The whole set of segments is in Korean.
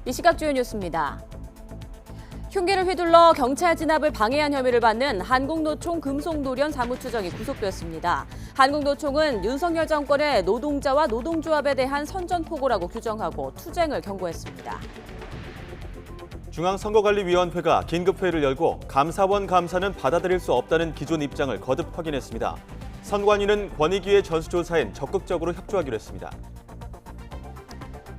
이 시각 주요 뉴스입니다. 흉기를 휘둘러 경찰 진압을 방해한 혐의를 받는 한국노총 금속노련 사무처장이 구속됐습니다. 한국노총은 윤석열 정권의 노동자와 노동조합에 대한 선전포고라고 규정하고 투쟁을 경고했습니다. 중앙선거관리위원회가 긴급회의를 열고 감사원 감사는 받아들일 수 없다는 기존 입장을 거듭 확인했습니다. 선관위는 권익위의 전수조사엔 적극적으로 협조하기로 했습니다.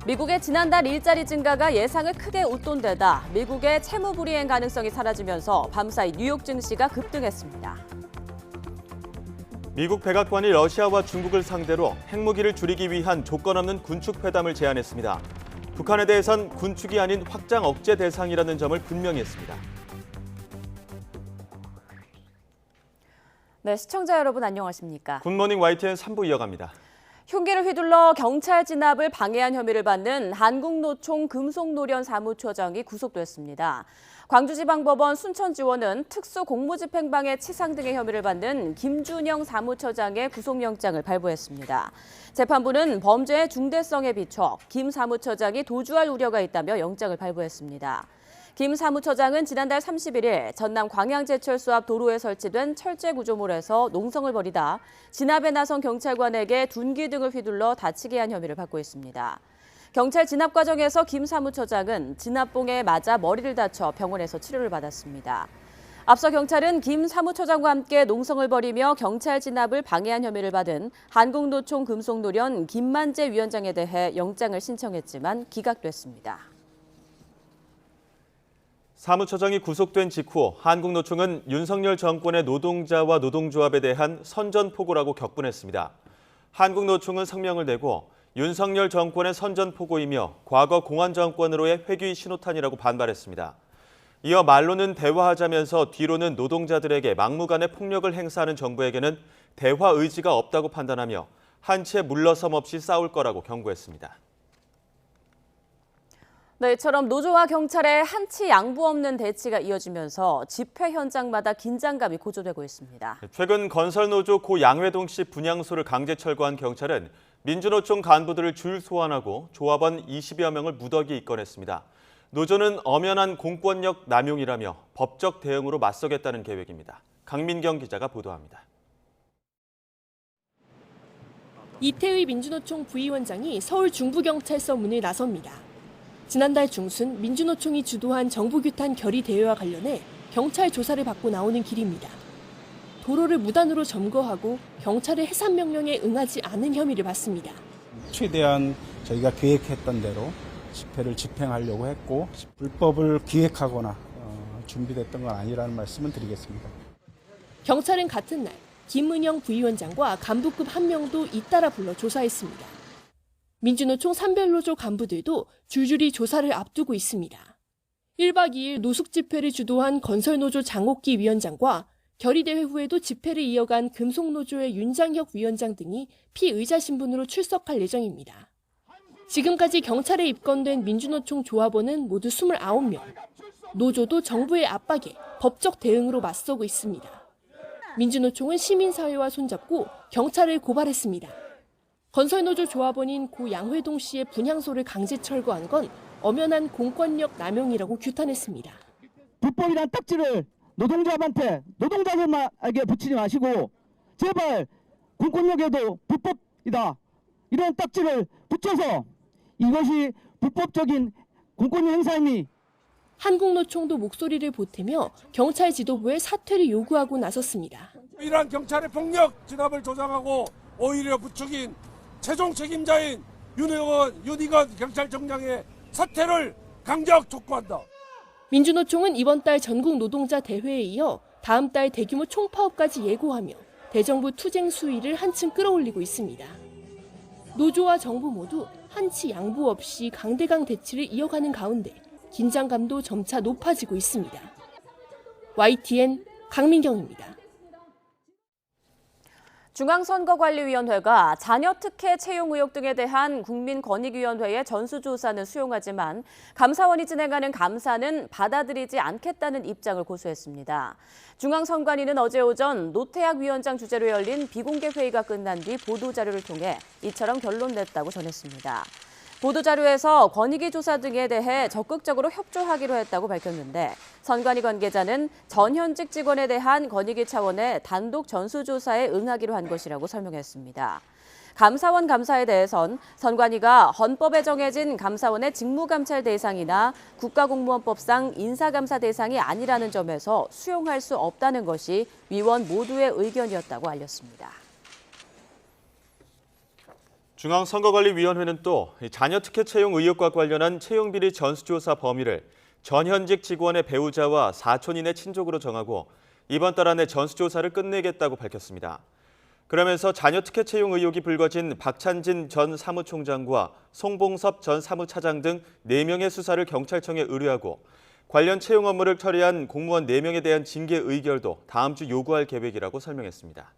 미국의 지난달 일자리 증가가 예상을 크게 웃돈 데다 미국의 채무 불이행 가능성이 사라지면서 밤사이 뉴욕 증시가 급등했습니다. 미국 백악관이 러시아와 중국을 상대로 핵무기를 줄이기 위한 조건 없는 군축 회담을 제안했습니다. 북한에 대해선 군축이 아닌 확장 억제 대상이라는 점을 분명히 했습니다. 네, 시청자 여러분 안녕하십니까? 굿모닝 YTN 3부 이어갑니다. 흉기를 휘둘러 경찰 진압을 방해한 혐의를 받는 한국노총 금속노련 사무처장이 구속됐습니다. 광주지방법원 순천지원은 특수공무집행방해 치상 등의 혐의를 받는 김준영 사무처장의 구속영장을 발부했습니다. 재판부는 범죄의 중대성에 비춰 김 사무처장이 도주할 우려가 있다며 영장을 발부했습니다. 김 사무처장은 지난달 31일 전남 광양제철소 앞 도로에 설치된 철제 구조물에서 농성을 벌이다 진압에 나선 경찰관에게 둔기 등을 휘둘러 다치게 한 혐의를 받고 있습니다. 경찰 진압 과정에서 김 사무처장은 진압봉에 맞아 머리를 다쳐 병원에서 치료를 받았습니다. 앞서 경찰은 김 사무처장과 함께 농성을 벌이며 경찰 진압을 방해한 혐의를 받은 한국노총 금속노련 김만재 위원장에 대해 영장을 신청했지만 기각됐습니다. 사무처장이 구속된 직후 한국노총은 윤석열 정권의 노동자와 노동조합에 대한 선전포고라고 격분했습니다. 한국노총은 성명을 내고 윤석열 정권의 선전포고이며 과거 공안 정권으로의 회귀 신호탄이라고 반발했습니다. 이어 말로는 대화하자면서 뒤로는 노동자들에게 막무가내 폭력을 행사하는 정부에게는 대화 의지가 없다고 판단하며 한치의 물러섬 없이 싸울 거라고 경고했습니다. 네, 이처럼 노조와 경찰의 한치 양보 없는 대치가 이어지면서 집회 현장마다 긴장감이 고조되고 있습니다. 최근 건설노조 고 양회동 씨 분향소를 강제 철거한 경찰은 민주노총 간부들을 줄 소환하고 조합원 20여 명을 무더기 입건했습니다. 노조는 엄연한 공권력 남용이라며 법적 대응으로 맞서겠다는 계획입니다. 강민경 기자가 보도합니다. 이태의 민주노총 부위원장이 서울 중부경찰서 문을 나섭니다. 지난달 중순 민주노총이 주도한 정부규탄 결의 대회와 관련해 경찰 조사를 받고 나오는 길입니다. 도로를 무단으로 점거하고 경찰의 해산 명령에 응하지 않은 혐의를 받습니다. 최대한 저희가 계획했던 대로 집회를 집행하려고 했고 불법을 기획하거나 준비됐던 건 아니라는 말씀을 드리겠습니다. 경찰은 같은 날 김은영 부위원장과 간부급 한 명도 잇따라 불러 조사했습니다. 민주노총 산별노조 간부들도 줄줄이 조사를 앞두고 있습니다. 1박 2일 노숙 집회를 주도한 건설노조 장옥기 위원장과 결의대회 후에도 집회를 이어간 금속노조의 윤장혁 위원장 등이 피의자 신분으로 출석할 예정입니다. 지금까지 경찰에 입건된 민주노총 조합원은 모두 29명. 노조도 정부의 압박에 법적 대응으로 맞서고 있습니다. 민주노총은 시민사회와 손잡고 경찰을 고발했습니다. 건설노조 조합원인 고 양회동 씨의 분향소를 강제 철거한 건 엄연한 공권력 남용이라고 규탄했습니다. 불법이란 딱지를 노동조합한테 노동자들에게 붙이지 마시고 제발 공권력에도 불법이다 이런 딱지를 붙여서 이것이 불법적인 공권력 행사이니 한국노총도 목소리를 보태며 경찰 지도부에 사퇴를 요구하고 나섰습니다. 이러한 경찰의 폭력 진압을 조장하고 오히려 부추긴 최종 책임자인 윤희건 경찰청장의 사퇴를 강력 촉구한다. 민주노총은 이번 달 전국 노동자 대회에 이어 다음 달 대규모 총파업까지 예고하며 대정부 투쟁 수위를 한층 끌어올리고 있습니다. 노조와 정부 모두 한치 양보 없이 강대강 대치를 이어가는 가운데 긴장감도 점차 높아지고 있습니다. YTN 강민경입니다. 중앙선거관리위원회가 자녀 특혜 채용 의혹 등에 대한 국민권익위원회의 전수조사는 수용하지만 감사원이 진행하는 감사는 받아들이지 않겠다는 입장을 고수했습니다. 중앙선관위는 어제 오전 노태학 위원장 주재로 열린 비공개 회의가 끝난 뒤 보도자료를 통해 이처럼 결론 냈다고 전했습니다. 보도자료에서 권익위 조사 등에 대해 적극적으로 협조하기로 했다고 밝혔는데 선관위 관계자는 전현직 직원에 대한 권익위 차원의 단독 전수조사에 응하기로 한 것이라고 설명했습니다. 감사원 감사에 대해선 선관위가 헌법에 정해진 감사원의 직무감찰 대상이나 국가공무원법상 인사감사 대상이 아니라는 점에서 수용할 수 없다는 것이 위원 모두의 의견이었다고 알렸습니다. 중앙선거관리위원회는 또 자녀 특혜 채용 의혹과 관련한 채용비리 전수조사 범위를 전현직 직원의 배우자와 사촌인의 친족으로 정하고 이번 달 안에 전수조사를 끝내겠다고 밝혔습니다. 그러면서 자녀 특혜 채용 의혹이 불거진 박찬진 전 사무총장과 송봉섭 전 사무차장 등 4명의 수사를 경찰청에 의뢰하고 관련 채용 업무를 처리한 공무원 4명에 대한 징계 의결도 다음 주 요구할 계획이라고 설명했습니다.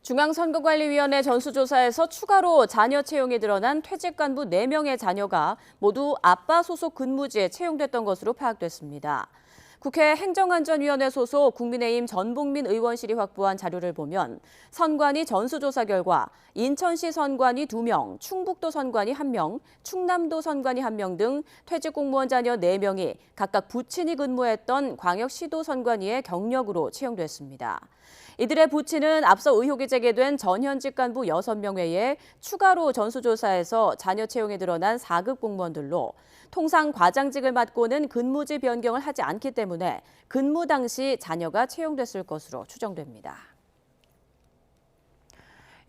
중앙선거관리위원회 전수조사에서 추가로 자녀 채용이 드러난 퇴직 간부 4명의 자녀가 모두 아빠 소속 근무지에 채용됐던 것으로 파악됐습니다. 국회 행정안전위원회 소속 국민의힘 전봉민 의원실이 확보한 자료를 보면 선관위 전수조사 결과 인천시 선관위 2명, 충북도 선관위 1명, 충남도 선관위 1명 등 퇴직 공무원 자녀 4명이 각각 부친이 근무했던 광역시도 선관위의 경력으로 채용됐습니다. 이들의 부친은 앞서 의혹이 제기된 전현직 간부 6명 외에 추가로 전수조사에서 자녀 채용에 드러난 4급 공무원들로 통상 과장직을 맡고는 근무지 변경을 하지 않기 때문에 근무 당시 자녀가 채용됐을 것으로 추정됩니다.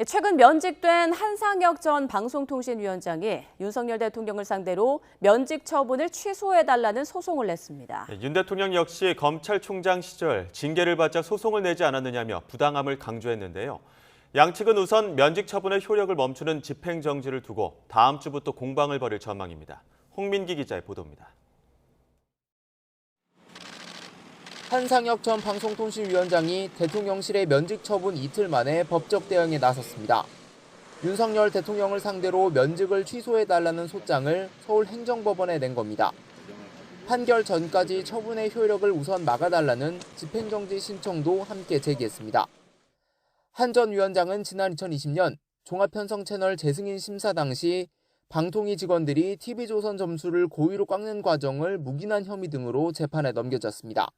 최근 면직된 한상혁 전 방송통신위원장이 윤석열 대통령을 상대로 면직 처분을 취소해달라는 소송을 냈습니다. 윤 대통령 역시 검찰총장 시절 징계를 받자 소송을 내지 않았느냐며 부당함을 강조했는데요. 양측은 우선 면직 처분의 효력을 멈추는 집행정지를 두고 다음 주부터 공방을 벌일 전망입니다. 홍민기 기자의 보도입니다. 한상혁 전 방송통신위원장이 대통령실의 면직 처분 이틀 만에 법적 대응에 나섰습니다. 윤석열 대통령을 상대로 면직을 취소해달라는 소장을 서울행정법원에 낸 겁니다. 판결 전까지 처분의 효력을 우선 막아달라는 집행정지 신청도 함께 제기했습니다. 한 전 위원장은 지난 2020년 종합편성 채널 재승인 심사 당시 방통위 직원들이 TV조선 점수를 고의로 깎는 과정을 묵인한 혐의 등으로 재판에 넘겨졌습니다.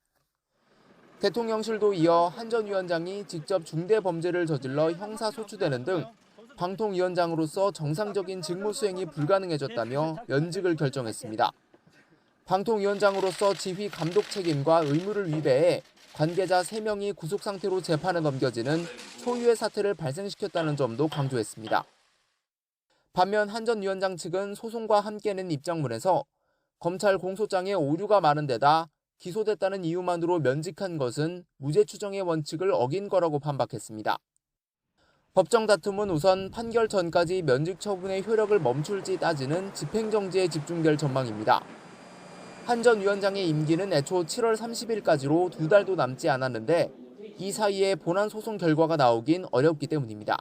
대통령실도 이어 한 전 위원장이 직접 중대 범죄를 저질러 형사소추되는 등 방통위원장으로서 정상적인 직무 수행이 불가능해졌다며 면직을 결정했습니다. 방통위원장으로서 지휘 감독 책임과 의무를 위배해 관계자 3명이 구속 상태로 재판에 넘겨지는 초유의 사태를 발생시켰다는 점도 강조했습니다. 반면 한 전 위원장 측은 소송과 함께 낸 입장문에서 검찰 공소장에 오류가 많은 데다 기소됐다는 이유만으로 면직한 것은 무죄 추정의 원칙을 어긴 거라고 반박했습니다. 법정 다툼은 우선 판결 전까지 면직 처분의 효력을 멈출지 따지는 집행정지에 집중될 전망입니다. 한 전 위원장의 임기는 애초 7월 30일까지로 2달도 남지 않았는데 이 사이에 본안 소송 결과가 나오긴 어렵기 때문입니다.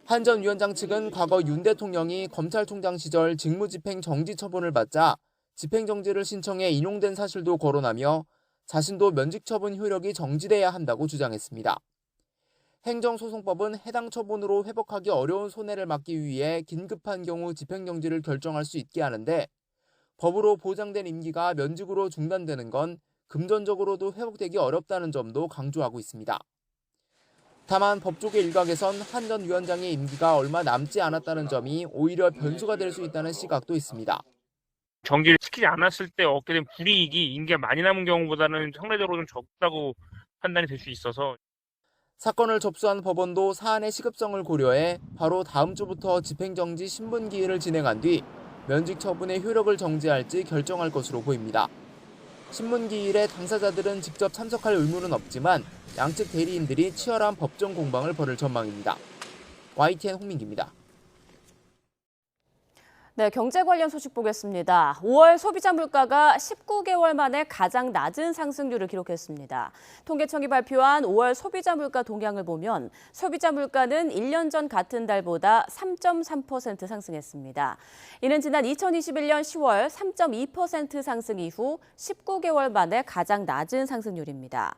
한 전 위원장 측은 과거 윤 대통령이 검찰총장 시절 직무집행 정지 처분을 받자 집행정지를 신청해 인용된 사실도 거론하며 자신도 면직 처분 효력이 정지돼야 한다고 주장했습니다. 행정소송법은 해당 처분으로 회복하기 어려운 손해를 막기 위해 긴급한 경우 집행정지를 결정할 수 있게 하는데 법으로 보장된 임기가 면직으로 중단되는 건 금전적으로도 회복되기 어렵다는 점도 강조하고 있습니다. 다만 법조계 일각에선 한 전 위원장의 임기가 얼마 남지 않았다는 점이 오히려 변수가 될 수 있다는 시각도 있습니다. 정지를 시키지 않았을 때 얻게 된 불이익이 임기가 많이 남은 경우보다는 상대적으로 좀 적다고 판단이 될 수 있어서 사건을 접수한 법원도 사안의 시급성을 고려해 바로 다음 주부터 집행정지 신문기일을 진행한 뒤 면직 처분의 효력을 정지할지 결정할 것으로 보입니다. 신문기일에 당사자들은 직접 참석할 의무는 없지만 양측 대리인들이 치열한 법정 공방을 벌일 전망입니다. YTN 홍민기입니다. 네, 경제 관련 소식 보겠습니다. 5월 소비자 물가가 19개월 만에 가장 낮은 상승률을 기록했습니다. 통계청이 발표한 5월 소비자 물가 동향을 보면 소비자 물가는 1년 전 같은 달보다 3.3% 상승했습니다. 이는 지난 2021년 10월 3.2% 상승 이후 19개월 만에 가장 낮은 상승률입니다.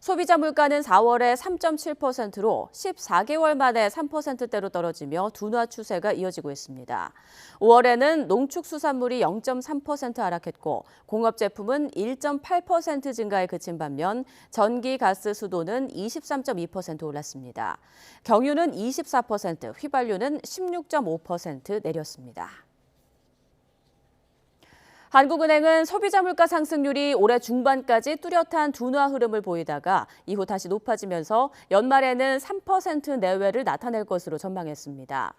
소비자 물가는 4월에 3.7%로 14개월 만에 3%대로 떨어지며 둔화 추세가 이어지고 있습니다. 5월에는 농축수산물이 0.3% 하락했고 공업 제품은 1.8% 증가에 그친 반면 전기, 가스, 수도는 23.2% 올랐습니다. 경유는 24%, 휘발유는 16.5% 내렸습니다. 한국은행은 소비자 물가 상승률이 올해 중반까지 뚜렷한 둔화 흐름을 보이다가 이후 다시 높아지면서 연말에는 3% 내외를 나타낼 것으로 전망했습니다.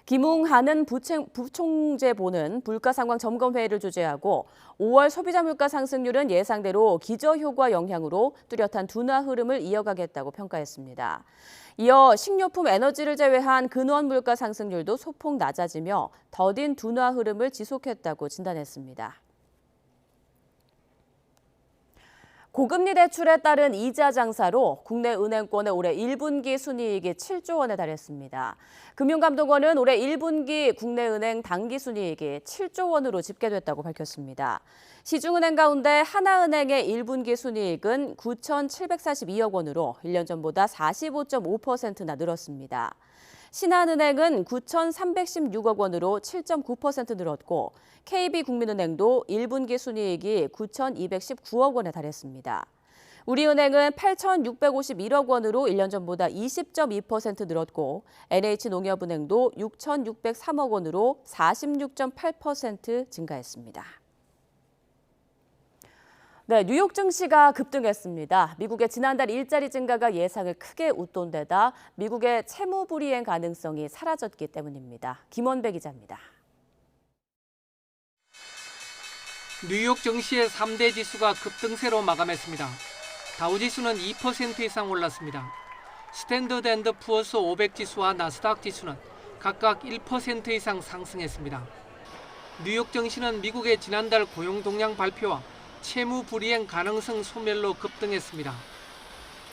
김웅하는 부총재보는 물가 상황 점검 회의를 주재하고 5월 소비자 물가 상승률은 예상대로 기저효과 영향으로 뚜렷한 둔화 흐름을 이어가겠다고 평가했습니다. 이어 식료품, 에너지를 제외한 근원 물가 상승률도 소폭 낮아지며 더딘 둔화 흐름을 지속했다고 진단했습니다. 고금리 대출에 따른 이자 장사로 국내 은행권의 올해 1분기 순이익이 7조 원에 달했습니다. 금융감독원은 올해 1분기 국내 은행 당기 순이익이 7조 원으로 집계됐다고 밝혔습니다. 시중은행 가운데 하나은행의 1분기 순이익은 9,742억 원으로 1년 전보다 45.5%나 늘었습니다. 신한은행은 9,316억 원으로 7.9% 늘었고 KB국민은행도 1분기 순이익이 9,219억 원에 달했습니다. 우리은행은 8,651억 원으로 1년 전보다 20.2% 늘었고 NH농협은행도 6,603억 원으로 46.8% 증가했습니다. 네, 뉴욕 증시가 급등했습니다. 미국의 지난달 일자리 증가가 예상을 크게 웃돈 데다 미국의 채무 불이행 가능성이 사라졌기 때문입니다. 김원배 기자입니다. 뉴욕 증시의 3대 지수가 급등세로 마감했습니다. 다우지수는 2% 이상 올랐습니다. 스탠더드 앤드 푸어스 500 지수와 나스닥 지수는 각각 1% 이상 상승했습니다. 뉴욕 증시는 미국의 지난달 고용 동향 발표와 채무 불이행 가능성 소멸로 급등했습니다.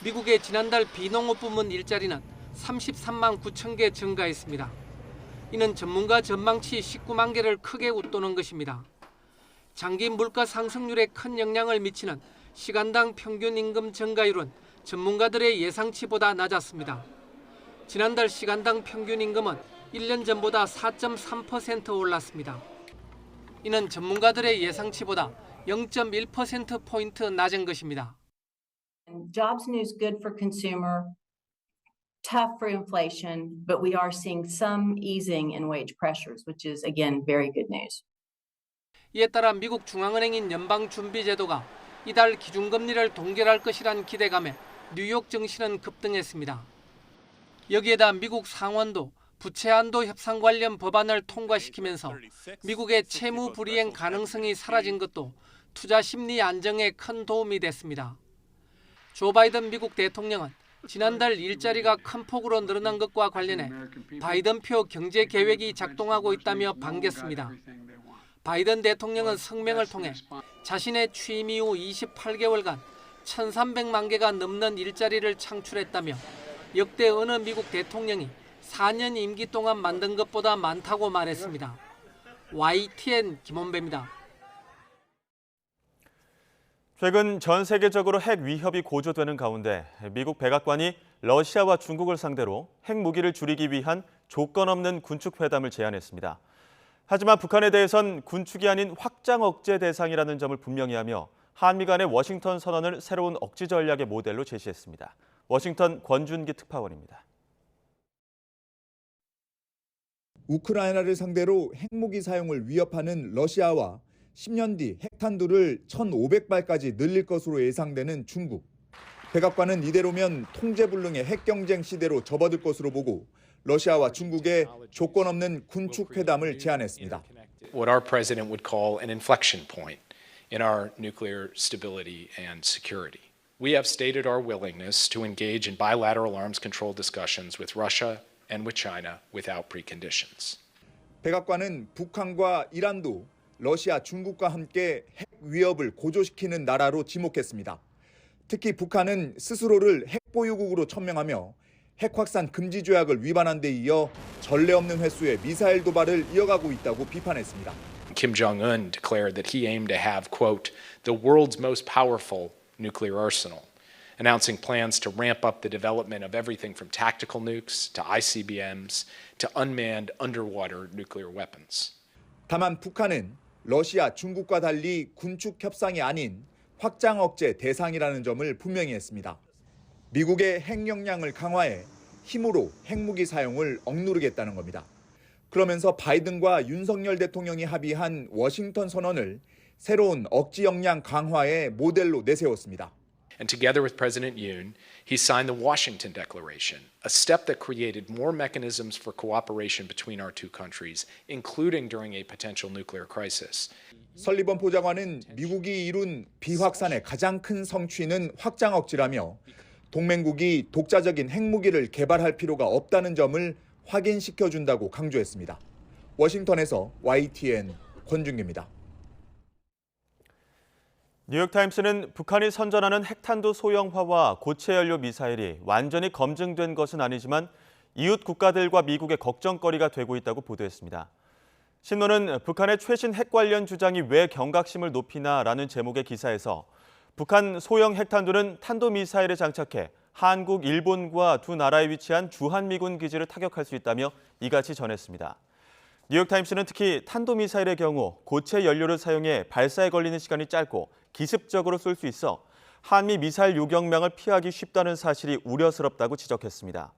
미국의 지난달 비농업 부문 일자리는 33만 9천 개 증가했습니다. 이는 전문가 전망치 19만 개를 크게 웃도는 것입니다. 장기 물가 상승률에 큰 영향을 미치는 시간당 평균 임금 증가율은 전문가들의 예상치보다 낮았습니다. 지난달 시간당 평균 임금은 1년 전보다 4.3% 올랐습니다. 이는 전문가들의 예상치보다 0.1%포인트 낮은 것입니다. Jobs news good for consumer, tough for inflation, but we are seeing some easing in wage pressures, which is again very good news. 이에 따라 미국 중앙은행인 연방준비제도가 이달 기준금리를 동결할 것이란 기대감에 뉴욕 증시는 급등했습니다. 여기에다 미국 상원도 부채 한도 협상 관련 법안을 통과시키면서 미국의 채무 불이행 가능성이 사라진 것도 투자 심리 안정에 큰 도움이 됐습니다. 조 바이든 미국 대통령은 지난달 일자리가 큰 폭으로 늘어난 것과 관련해 바이든표 경제 계획이 작동하고 있다며 반겼습니다. 바이든 대통령은 성명을 통해 자신의 취임 이후 28개월간 1,300만 개가 넘는 일자리를 창출했다며 역대 어느 미국 대통령이 4년 임기 동안 만든 것보다 많다고 말했습니다. YTN 김원배입니다. 최근 전 세계적으로 핵 위협이 고조되는 가운데 미국 백악관이 러시아와 중국을 상대로 핵 무기를 줄이기 위한 조건 없는 군축 회담을 제안했습니다. 하지만 북한에 대해선 군축이 아닌 확장 억제 대상이라는 점을 분명히 하며 한미 간의 워싱턴 선언을 새로운 억지 전략의 모델로 제시했습니다. 워싱턴 권준기 특파원입니다. 우크라이나를 상대로 핵무기 사용을 위협하는 러시아와 10년 뒤 핵탄두를 1,500발까지 늘릴 것으로 예상되는 중국. 백악관은 이대로면 통제불능의 핵경쟁 시대로 접어들 것으로 보고 러시아와 중국의 조건 없는 군축 회담을 제안했습니다. What our president would call an inflection point in our nuclear stability and security. We have stated our willingness to engage in bilateral arms control discussions with Russia and with China without preconditions. 백악관은 북한과 이란도 러시아, 중국과 함께 핵 위협을 고조시키는 나라로 지목했습니다. 특히 북한은 스스로를 핵보유국으로 천명하며 핵 확산 금지 조약을 위반한 데 이어 전례 없는 횟수의 미사일 도발을 이어가고 있다고 비판했습니다. Kim Jong-un declared that he aimed to have, quote, the world's most powerful nuclear arsenal. announcing plans to ramp up the development of everything from tactical nukes to ICBMs to unmanned underwater nuclear weapons. 다만 북한은 러시아, 중국과 달리 군축 협상이 아닌 확장 억제 대상이라는 점을 분명히 했습니다. 미국의 핵 역량을 강화해 힘으로 핵무기 사용을 억누르겠다는 겁니다. 그러면서 바이든과 윤석열 대통령이 합의한 워싱턴 선언을 새로운 억지 역량 강화의 모델로 내세웠습니다. And together with President Yoon, he signed the Washington Declaration, a step that created more mechanisms for cooperation between our two countries, including during a potential nuclear crisis. 설리번 보좌관은 미국이 이룬 비확산의 가장 큰 성취는 확장 억지라며 동맹국이 독자적인 핵무기를 개발할 필요가 없다는 점을 확인시켜준다고 강조했습니다. 워싱턴에서 YTN 권준규입니다. 뉴욕타임스는 북한이 선전하는 핵탄두 소형화와 고체 연료 미사일이 완전히 검증된 것은 아니지만 이웃 국가들과 미국의 걱정거리가 되고 있다고 보도했습니다. 신문은 북한의 최신 핵 관련 주장이 왜 경각심을 높이나라는 제목의 기사에서 북한 소형 핵탄두는 탄도미사일에 장착해 한국, 일본과 두 나라에 위치한 주한미군 기지를 타격할 수 있다며 이같이 전했습니다. 뉴욕타임스는 특히 탄도미사일의 경우 고체 연료를 사용해 발사에 걸리는 시간이 짧고 기습적으로 쏠 수 있어 한미 미사일 요격망을 피하기 쉽다는 사실이 우려스럽다고 지적했습니다.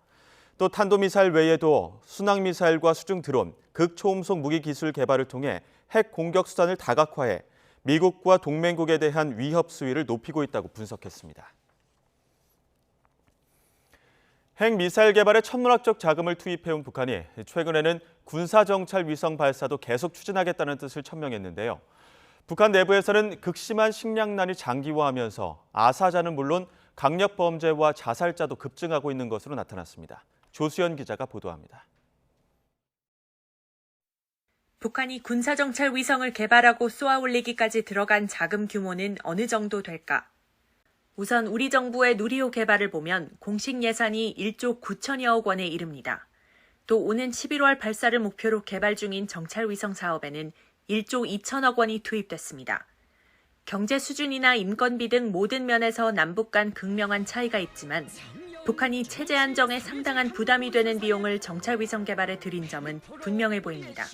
또 탄도미사일 외에도 순항미사일과 수중 드론, 극초음속 무기 기술 개발을 통해 핵 공격 수단을 다각화해 미국과 동맹국에 대한 위협 수위를 높이고 있다고 분석했습니다. 핵미사일 개발에 천문학적 자금을 투입해온 북한이 최근에는 군사정찰 위성 발사도 계속 추진하겠다는 뜻을 천명했는데요. 북한 내부에서는 극심한 식량난이 장기화하면서 아사자는 물론 강력범죄와 자살자도 급증하고 있는 것으로 나타났습니다. 조수연 기자가 보도합니다. 북한이 군사정찰 위성을 개발하고 쏘아올리기까지 들어간 자금 규모는 어느 정도 될까? 우선 우리 정부의 누리호 개발을 보면 공식 예산이 1조 9천여억 원에 이릅니다. 또 오는 11월 발사를 목표로 개발 중인 정찰위성 사업에는 1조 2천억 원이 투입됐습니다. 경제 수준이나 인건비 등 모든 면에서 남북 간 극명한 차이가 있지만 북한이 체제 안정에 상당한 부담이 되는 비용을 정찰위성 개발에 들인 점은 분명해 보입니다.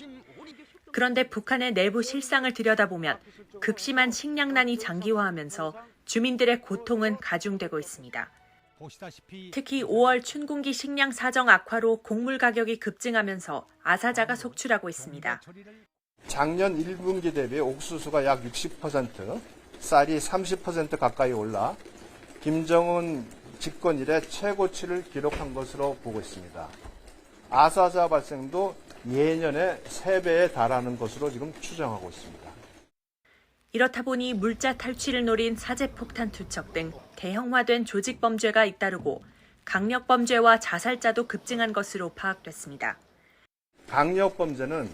그런데 북한의 내부 실상을 들여다보면 극심한 식량난이 장기화하면서 주민들의 고통은 가중되고 있습니다. 특히 5월 춘군기 식량 사정 악화로 곡물 가격이 급증하면서 아사자가 속출하고 있습니다. 작년 1분기 대비 옥수수가 약 60%, 쌀이 30% 가까이 올라 김정은 집권 이래 최고치를 기록한 것으로 보고 있습니다. 아사자 발생도 예년의 3배에 달하는 것으로 지금 추정하고 있습니다. 이렇다 보니 물자 탈취를 노린 사제폭탄 투척 등 대형화된 조직범죄가 잇따르고 강력범죄와 자살자도 급증한 것으로 파악됐습니다. 강력범죄는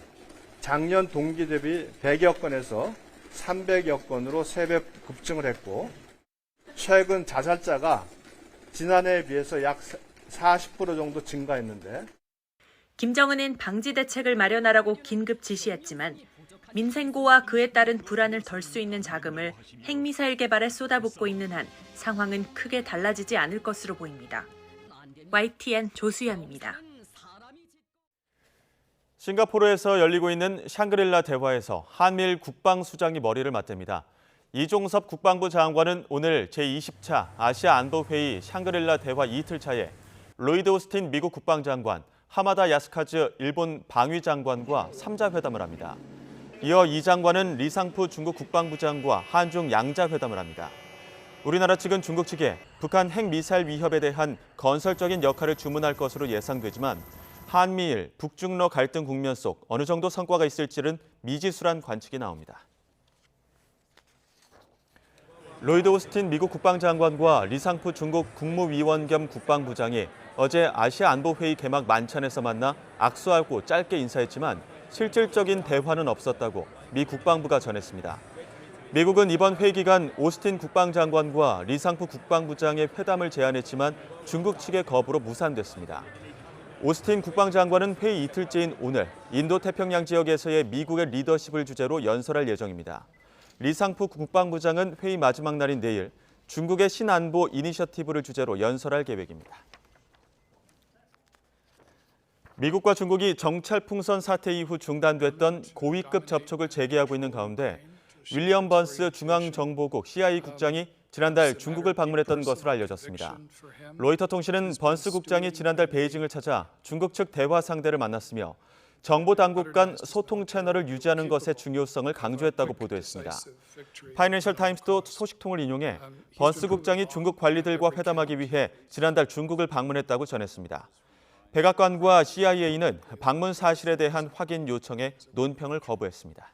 작년 동기 대비 100여 건에서 300여 건으로 3배 급증을 했고 최근 자살자가 지난해에 비해서 약 40% 정도 증가했는데 김정은은 방지 대책을 마련하라고 긴급 지시했지만 민생고와 그에 따른 불안을 덜 수 있는 자금을 핵미사일 개발에 쏟아붓고 있는 한 상황은 크게 달라지지 않을 것으로 보입니다. YTN 조수연입니다. 싱가포르에서 열리고 있는 샹그릴라 대화에서 한미일 국방수장이 머리를 맞댑니다. 이종섭 국방부 장관은 오늘 제20차 아시아 안보회의 샹그릴라 대화 이틀 차에 로이드 오스틴 미국 국방장관, 하마다 야스카즈 일본 방위장관과 3자 회담을 합니다. 이어 이 장관은 리상푸 중국 국방부장과 한중 양자 회담을 합니다. 우리나라 측은 중국 측에 북한 핵미사일 위협에 대한 건설적인 역할을 주문할 것으로 예상되지만 한미일, 북중러 갈등 국면 속 어느 정도 성과가 있을지는 미지수란 관측이 나옵니다. 로이드 오스틴 미국 국방장관과 리상푸 중국 국무위원 겸 국방부장이 어제 아시아 안보회의 개막 만찬에서 만나 악수하고 짧게 인사했지만 실질적인 대화는 없었다고 미 국방부가 전했습니다. 미국은 이번 회의 기간 오스틴 국방장관과 리상푸 국방부장의 회담을 제안했지만 중국 측의 거부로 무산됐습니다. 오스틴 국방장관은 회의 이틀째인 오늘 인도태평양 지역에서의 미국의 리더십을 주제로 연설할 예정입니다. 리상푸 국방부장은 회의 마지막 날인 내일 중국의 신안보 이니셔티브를 주제로 연설할 계획입니다. 미국과 중국이 정찰 풍선 사태 이후 중단됐던 고위급 접촉을 재개하고 있는 가운데 윌리엄 번스 중앙정보국 CIA 국장이 지난달 중국을 방문했던 것으로 알려졌습니다. 로이터 통신은 번스 국장이 지난달 베이징을 찾아 중국 측 대화 상대를 만났으며 정보 당국 간 소통 채널을 유지하는 것의 중요성을 강조했다고 보도했습니다. 파이낸셜 타임스도 소식통을 인용해 번스 국장이 중국 관리들과 회담하기 위해 지난달 중국을 방문했다고 전했습니다. 백악관과 CIA는 방문 사실에 대한 확인 요청에 논평을 거부했습니다.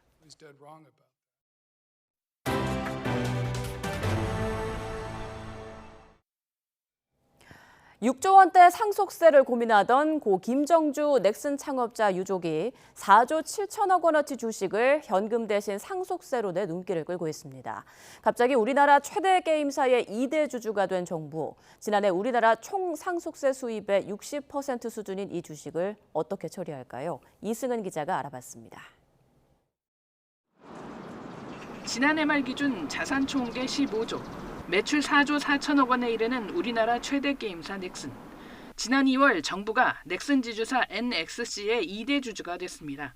6조 원대 상속세를 고민하던 고 김정주 넥슨 창업자 유족이 4조 7천억 원어치 주식을 현금 대신 상속세로 내 눈길을 끌고 있습니다. 갑자기 우리나라 최대 게임사의 2대 주주가 된 정부. 지난해 우리나라 총 상속세 수입의 60% 수준인 이 주식을 어떻게 처리할까요? 이승은 기자가 알아봤습니다. 지난해 말 기준 자산 총계 15조, 매출 4조 4천억 원에 이르는 우리나라 최대 게임사 넥슨. 지난 2월 정부가 넥슨 지주사 NXC의 2대 주주가 됐습니다.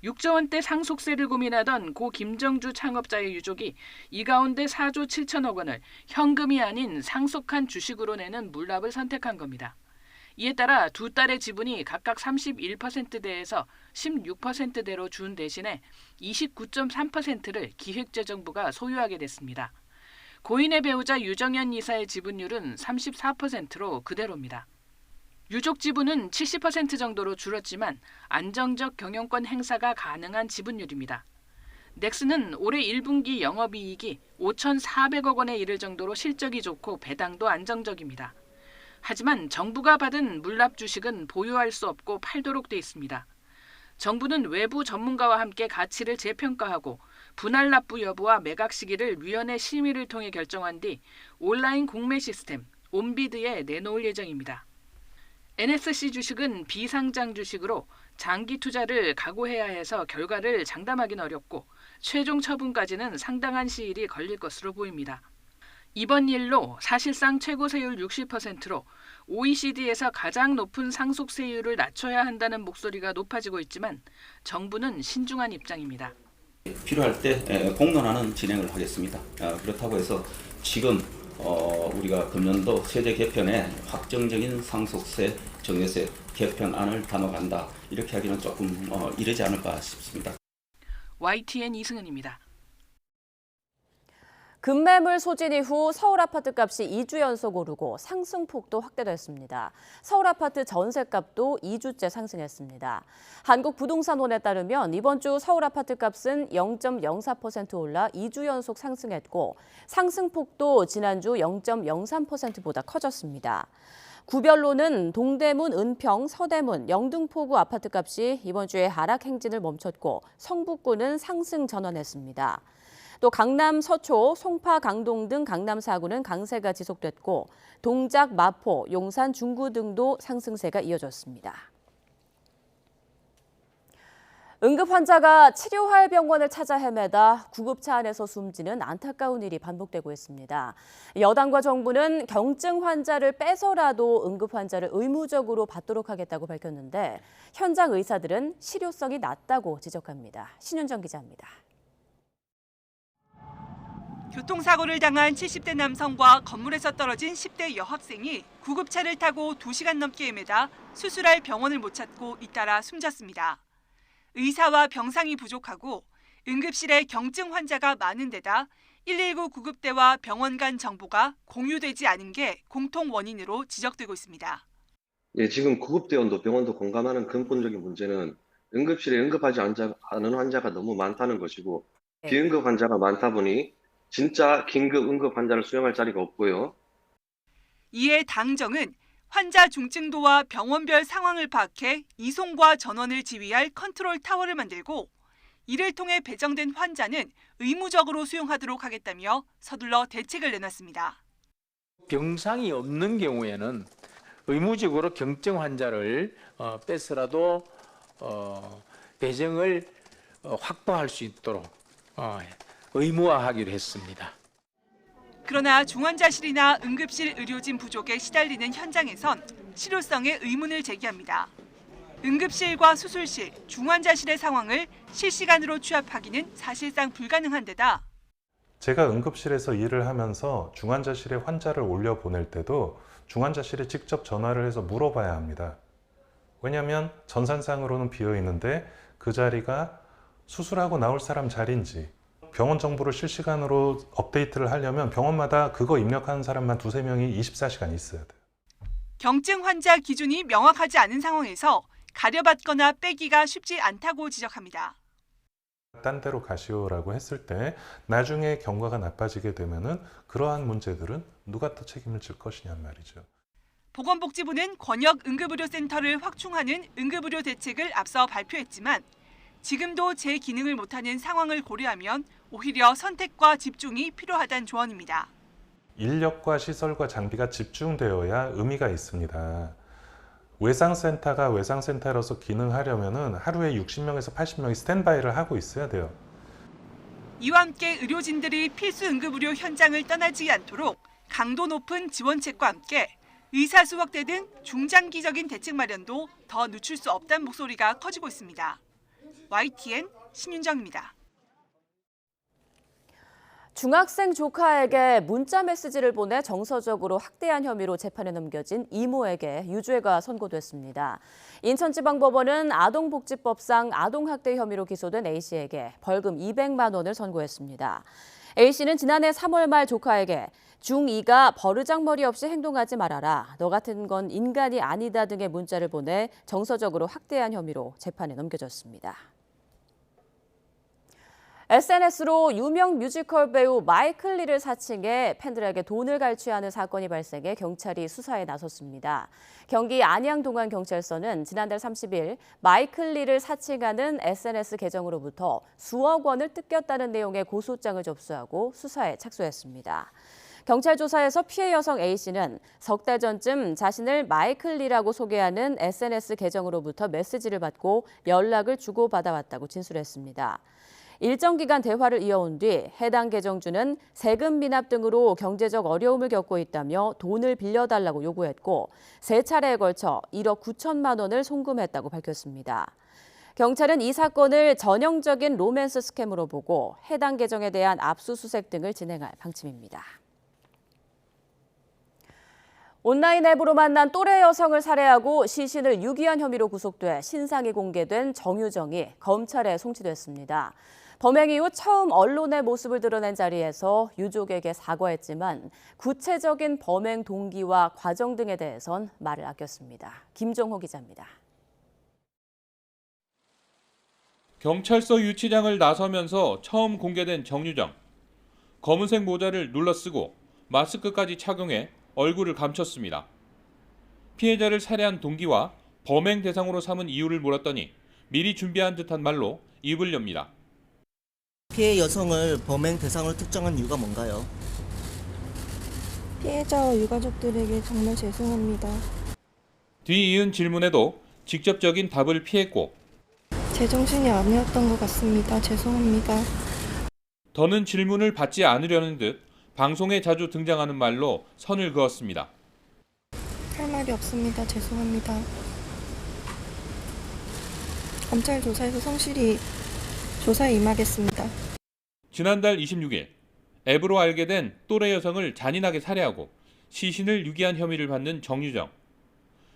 6조 원대 상속세를 고민하던 고 김정주 창업자의 유족이 이 가운데 4조 7천억 원을 현금이 아닌 상속한 주식으로 내는 물납을 선택한 겁니다. 이에 따라 두 딸의 지분이 각각 31%대에서 16%대로 준 대신에 29.3%를 기획재정부가 소유하게 됐습니다. 고인의 배우자 유정현 이사의 지분율은 34%로 그대로입니다. 유족 지분은 70% 정도로 줄었지만 안정적 경영권 행사가 가능한 지분율입니다. 넥슨은 올해 1분기 영업이익이 5,400억 원에 이를 정도로 실적이 좋고 배당도 안정적입니다. 하지만 정부가 받은 물납 주식은 보유할 수 없고 팔도록 돼 있습니다. 정부는 외부 전문가와 함께 가치를 재평가하고 분할 납부 여부와 매각 시기를 위원회 심의를 통해 결정한 뒤 온라인 공매 시스템 온비드에 내놓을 예정입니다. NSC 주식은 비상장 주식으로 장기 투자를 각오해야 해서 결과를 장담하기는 어렵고 최종 처분까지는 상당한 시일이 걸릴 것으로 보입니다. 이번 일로 사실상 최고세율 60%로 OECD에서 가장 높은 상속세율을 낮춰야 한다는 목소리가 높아지고 있지만 정부는 신중한 입장입니다. 필요할 때 공론화는 진행을 하겠습니다. 그렇다고 해서 지금 우리가 금년도 세제 개편에 확정적인 상속세 정외세 개편안을 담아간다 이렇게 하기는 조금 이르지 않을까 싶습니다. YTN 이승은입니다. 급매물 소진 이후 서울 아파트 값이 2주 연속 오르고 상승폭도 확대됐습니다. 서울 아파트 전세값도 2주째 상승했습니다. 한국부동산원에 따르면 이번 주 서울 아파트 값은 0.04% 올라 2주 연속 상승했고 상승폭도 지난주 0.03%보다 커졌습니다. 구별로는 동대문, 은평, 서대문, 영등포구 아파트값이 이번 주에 하락 행진을 멈췄고 성북구는 상승 전환했습니다. 또 강남 서초, 송파, 강동 등 강남 4구는 강세가 지속됐고 동작, 마포, 용산, 중구 등도 상승세가 이어졌습니다. 응급 환자가 치료할 병원을 찾아 헤매다 구급차 안에서 숨지는 안타까운 일이 반복되고 있습니다. 여당과 정부는 경증 환자를 빼서라도 응급 환자를 의무적으로 받도록 하겠다고 밝혔는데 현장 의사들은 실효성이 낮다고 지적합니다. 신윤정 기자입니다. 교통사고를 당한 70대 남성과 건물에서 떨어진 10대 여학생이 구급차를 타고 2시간 넘게 헤매다 수술할 병원을 못 찾고 잇따라 숨졌습니다. 의사와 병상이 부족하고 응급실에 경증 환자가 많은 데다 119 구급대와 병원 간 정보가 공유되지 않은 게 공통 원인으로 지적되고 있습니다. 지금 구급대원도 병원도 공감하는 근본적인 문제는 응급실에 응급하지 않은 환자가 너무 많다는 것이고 비응급 환자가 많다 보니 진짜 긴급 응급 환자를 수용할 자리가 없고요. 이에 당정은 환자 중증도와 병원별 상황을 파악해 이송과 전원을 지휘할 컨트롤 타워를 만들고 이를 통해 배정된 환자는 의무적으로 수용하도록 하겠다며 서둘러 대책을 내놨습니다. 병상이 없는 경우에는 의무적으로 경증 환자를 빼서라도 배정을 확보할 수 있도록 의무화하기로 했습니다. 그러나 중환자실이나 응급실 의료진 부족에 시달리는 현장에선 실효성에 의문을 제기합니다. 응급실과 수술실, 중환자실의 상황을 실시간으로 취합하기는 사실상 불가능한 데다 제가 응급실에서 일을 하면서 중환자실에 환자를 올려보낼 때도 중환자실에 직접 전화를 해서 물어봐야 합니다. 왜냐하면 전산상으로는 비어 있는데 그 자리가 수술하고 나올 사람 자리인지 병원 정보를 실시간으로 업데이트를 하려면 병원마다 그거 입력하는 사람만 2~3명이 24시간 있어야 돼요. 경증 환자 기준이 명확하지 않은 상황에서 가려받거나 빼기가 쉽지 않다고 지적합니다. 딴 데로 가시오라고 했을 때 나중에 경과가 나빠지게 되면은 그러한 문제들은 누가 더 책임을 질 것이냔 말이죠. 보건복지부는 권역 응급의료센터를 확충하는 응급의료 대책을 앞서 발표했지만 지금도 제 기능을 못하는 상황을 고려하면 오히려 선택과 집중이 필요하다는 조언입니다. 인력과 시설과 장비가 집중되어야 의미가 있습니다. 외상센터가 외상센터로서 기능하려면 하루에 60명에서 80명이 스탠바이를 하고 있어야 돼요. 이와 함께 의료진들이 필수 응급의료 현장을 떠나지 않도록 강도 높은 지원책과 함께 의사수 확대 등 중장기적인 대책 마련도 더 늦출 수 없다는 목소리가 커지고 있습니다. YTN 신윤정입니다. 중학생 조카에게 문자 메시지를 보내 정서적으로 학대한 혐의로 재판에 넘겨진 이모에게 유죄가 선고됐습니다. 인천지방법원은 아동복지법상 아동학대 혐의로 기소된 A씨에게 벌금 200만 원을 선고했습니다. A씨는 지난해 3월 말 조카에게 중2가 버르장머리 없이 행동하지 말아라, 너 같은 건 인간이 아니다 등의 문자를 보내 정서적으로 학대한 혐의로 재판에 넘겨졌습니다. SNS로 유명 뮤지컬 배우 마이클 리를 사칭해 팬들에게 돈을 갈취하는 사건이 발생해 경찰이 수사에 나섰습니다. 경기 안양동안경찰서는 지난달 30일 마이클 리를 사칭하는 SNS 계정으로부터 수억 원을 뜯겼다는 내용의 고소장을 접수하고 수사에 착수했습니다. 경찰 조사에서 피해 여성 A씨는 석 달 전쯤 자신을 마이클 리라고 소개하는 SNS 계정으로부터 메시지를 받고 연락을 주고받아왔다고 진술했습니다. 일정 기간 대화를 이어온 뒤 해당 계정주는 세금 미납 등으로 경제적 어려움을 겪고 있다며 돈을 빌려달라고 요구했고 3차례에 걸쳐 1억 9천만 원을 송금했다고 밝혔습니다. 경찰은 이 사건을 전형적인 로맨스 스캠으로 보고 해당 계정에 대한 압수수색 등을 진행할 방침입니다. 온라인 앱으로 만난 또래 여성을 살해하고 시신을 유기한 혐의로 구속돼 신상이 공개된 정유정이 검찰에 송치됐습니다. 범행 이후 처음 언론의 모습을 드러낸 자리에서 유족에게 사과했지만 구체적인 범행 동기와 과정 등에 대해선 말을 아꼈습니다. 김종호 기자입니다. 경찰서 유치장을 나서면서 처음 공개된 정유정. 검은색 모자를 눌러쓰고 마스크까지 착용해 얼굴을 감췄습니다. 피해자를 살해한 동기와 범행 대상으로 삼은 이유를 물었더니 미리 준비한 듯한 말로 입을 엽니다. 피해 여성을 범행 대상으로 특정한 이유가 뭔가요? 피해자와 유가족들에게 정말 죄송합니다. 뒤이은 질문에도 직접적인 답을 피했고 제정신이 아니었던 것 같습니다. 죄송합니다. 더는 질문을 받지 않으려는 듯 방송에 자주 등장하는 말로 선을 그었습니다. 할 말이 없습니다. 죄송합니다. 검찰 조사에서 성실히 조사에 임하겠습니다. 지난달 26일 앱으로 알게 된 또래 여성을 잔인하게 살해하고 시신을 유기한 혐의를 받는 정유정.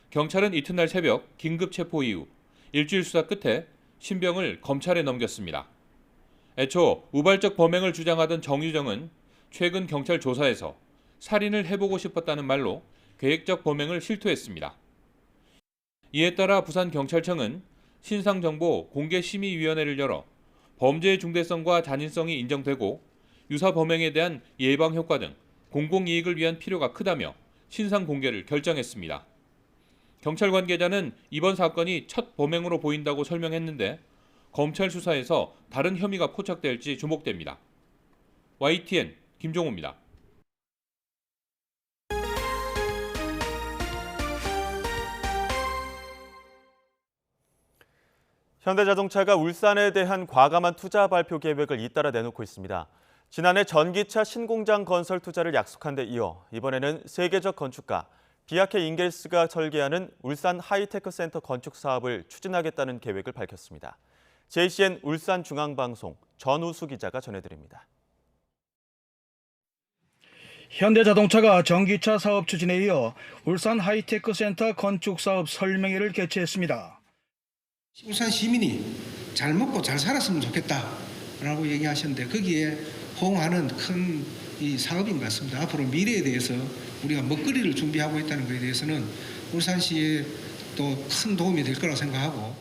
경찰은 이튿날 새벽 긴급 체포 이후 일주일 수사 끝에 신병을 검찰에 넘겼습니다. 애초 우발적 범행을 주장하던 정유정은 최근 경찰 조사에서 살인을 해보고 싶었다는 말로 계획적 범행을 실토했습니다. 이에 따라 부산경찰청은 신상정보 공개심의위원회를 열어 범죄의 중대성과 잔인성이 인정되고 유사 범행에 대한 예방 효과 등 공공이익을 위한 필요가 크다며 신상 공개를 결정했습니다. 경찰 관계자는 이번 사건이 첫 범행으로 보인다고 설명했는데 검찰 수사에서 다른 혐의가 포착될지 주목됩니다. YTN 김종호입니다. 현대자동차가 울산에 대한 과감한 투자 발표 계획을 잇따라 내놓고 있습니다. 지난해 전기차 신공장 건설 투자를 약속한 데 이어 이번에는 세계적 건축가 비아케 잉겔스가 설계하는 울산 하이테크 센터 건축 사업을 추진하겠다는 계획을 밝혔습니다. JCN 울산중앙방송 전우수 기자가 전해드립니다. 현대자동차가 전기차 사업 추진에 이어 울산 하이테크 센터 건축 사업 설명회를 개최했습니다. 울산 시민이 잘 먹고 잘 살았으면 좋겠다라고 얘기하셨는데 거기에 호응하는 큰 이 사업인 것 같습니다. 앞으로 미래에 대해서 우리가 먹거리를 준비하고 있다는 것에 대해서는 울산시에 또 큰 도움이 될 거라고 생각하고.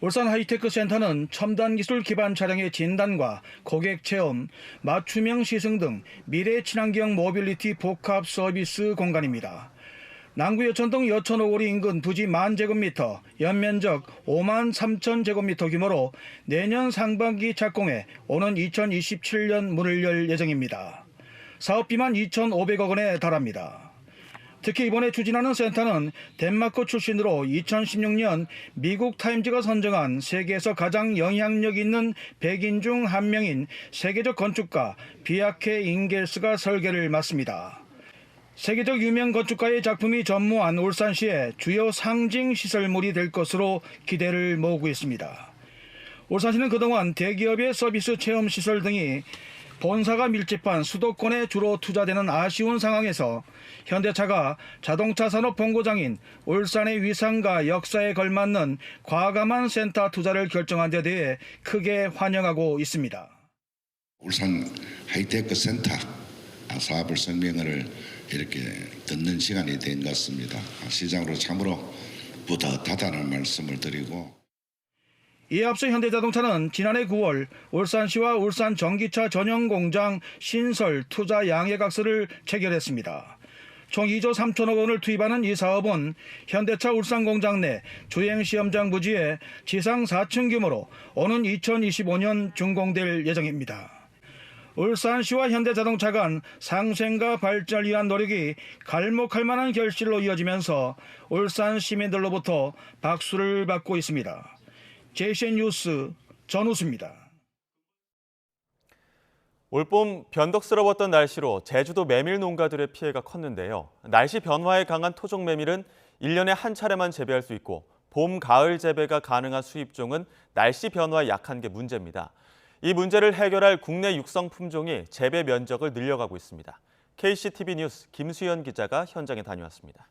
울산 하이테크 센터는 첨단 기술 기반 차량의 진단과 고객 체험, 맞춤형 시승 등 미래 친환경 모빌리티 복합 서비스 공간입니다. 남구 여천동 여천오거리 인근 부지 10,000제곱미터, 연면적 53,000제곱미터 규모로 내년 상반기 착공해 오는 2027년 문을 열 예정입니다. 사업비만 2,500억 원에 달합니다. 특히 이번에 추진하는 센터는 덴마크 출신으로 2016년 미국 타임즈가 선정한 세계에서 가장 영향력 있는 100인 중 한 명인 세계적 건축가 비아케 잉겔스가 설계를 맡습니다. 세계적 유명 건축가의 작품이 전무한 울산시의 주요 상징 시설물이 될 것으로 기대를 모으고 있습니다. 울산시는 그동안 대기업의 서비스 체험 시설 등이 본사가 밀집한 수도권에 주로 투자되는 아쉬운 상황에서 현대차가 자동차 산업 본고장인 울산의 위상과 역사에 걸맞는 과감한 센터 투자를 결정한 데 대해 크게 환영하고 있습니다. 울산 하이테크 센터 사업을 설명을 이렇게 듣는 시간이 된 것 같습니다. 시장으로 참으로 뿌듯하다는 말씀을 드리고, 이에 앞서 현대자동차는 지난해 9월 울산시와 울산 전기차 전용 공장 신설 투자 양해각서를 체결했습니다. 총 2조 3천억 원을 투입하는 이 사업은 현대차 울산 공장 내 주행시험장 부지에 지상 4층 규모로 오는 2025년 준공될 예정입니다. 울산시와 현대자동차 간 상생과 발전을 위한 노력이 갈목할 만한 결실로 이어지면서 울산 시민들로부터 박수를 받고 있습니다. JCN 뉴스 전우수입니다. 올봄 변덕스러웠던 날씨로 제주도 메밀 농가들의 피해가 컸는데요. 날씨 변화에 강한 토종 메밀은 1년에 한 차례만 재배할 수 있고 봄, 가을 재배가 가능한 수입종은 날씨 변화에 약한 게 문제입니다. 이 문제를 해결할 국내 육성 품종이 재배 면적을 늘려가고 있습니다. KCTV 뉴스 김수현 기자가 현장에 다녀왔습니다.